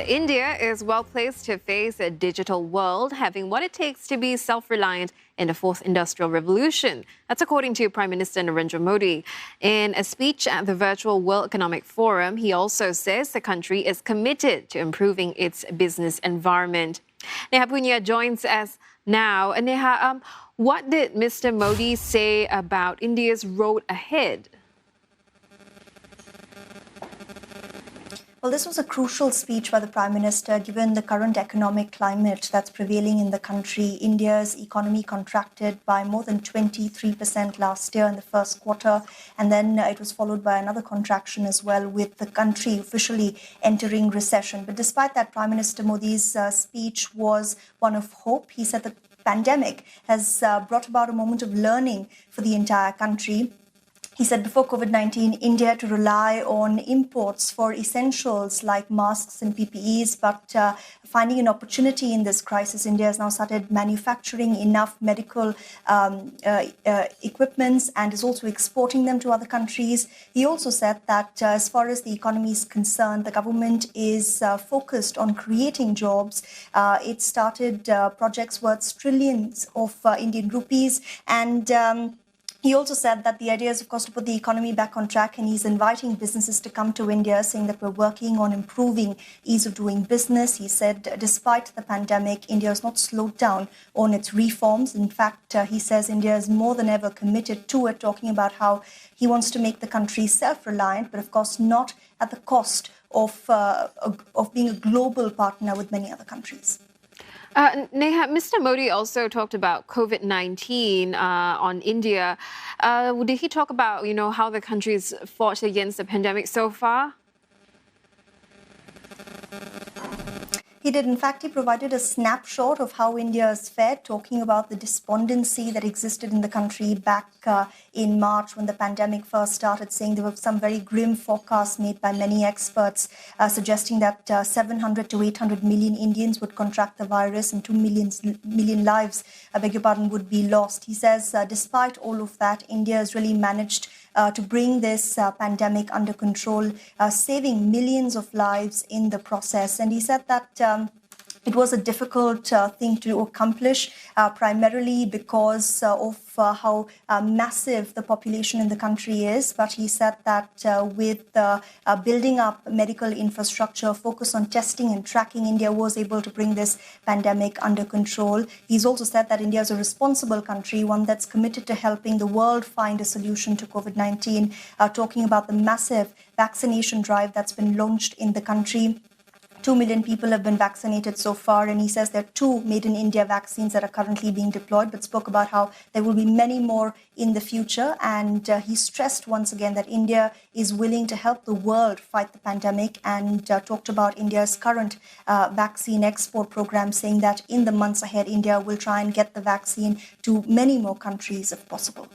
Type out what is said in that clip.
India is well placed to face a digital world, having what it takes to be self-reliant in the fourth industrial revolution. That's according to Prime Minister Narendra Modi. In a speech at the virtual World Economic Forum, he also says the country is committed to improving its business environment. Neha Punya joins us now. Neha, what did Mr. Modi say about India's road ahead? Well, this was a crucial speech by the Prime Minister, given the current economic climate that's prevailing in the country. India's economy contracted by more than 23% last year in the first quarter, and then it was followed by another contraction as well, with the country officially entering recession. But despite that, Prime Minister Modi's speech was one of hope. He said the pandemic has brought about a moment of learning for the entire country. He said before COVID-19, India had to rely on imports for essentials like masks and PPEs, but finding an opportunity in this crisis, India has now started manufacturing enough medical equipments and is also exporting them to other countries. He also said that as far as the economy is concerned, the government is focused on creating jobs. It started projects worth trillions of Indian rupees, and he also said that the idea is, of course, to put the economy back on track, and he's inviting businesses to come to India, saying that we're working on improving ease of doing business. He said, despite the pandemic, India has not slowed down on its reforms. In fact, he says India is more than ever committed to it, talking about how he wants to make the country self-reliant, but of course not at the cost of being a global partner with many other countries. Neha, Mr. Modi also talked about COVID-19 on India. Did he talk about, how the country's fought against the pandemic so far? He did. In fact, he provided a snapshot of how India has fared, talking about the despondency that existed in the country back in March when the pandemic first started, saying there were some very grim forecasts made by many experts, suggesting that 700 to 800 million Indians would contract the virus and 2 million lives, would be lost. He says, despite all of that, India has really managed to bring this pandemic under control, saving millions of lives in the process. And he said that it was a difficult thing to accomplish, primarily because of how massive the population in the country is. But he said that with building up medical infrastructure, focus on testing and tracking, India was able to bring this pandemic under control. He's also said that India is a responsible country, one that's committed to helping the world find a solution to COVID-19, talking about the massive vaccination drive that's been launched in the country. 2 million people have been vaccinated so far, and he says there are 2 made-in-India vaccines that are currently being deployed, but spoke about how there will be many more in the future. And he stressed once again that India is willing to help the world fight the pandemic, and talked about India's current vaccine export program, saying that in the months ahead, India will try and get the vaccine to many more countries if possible.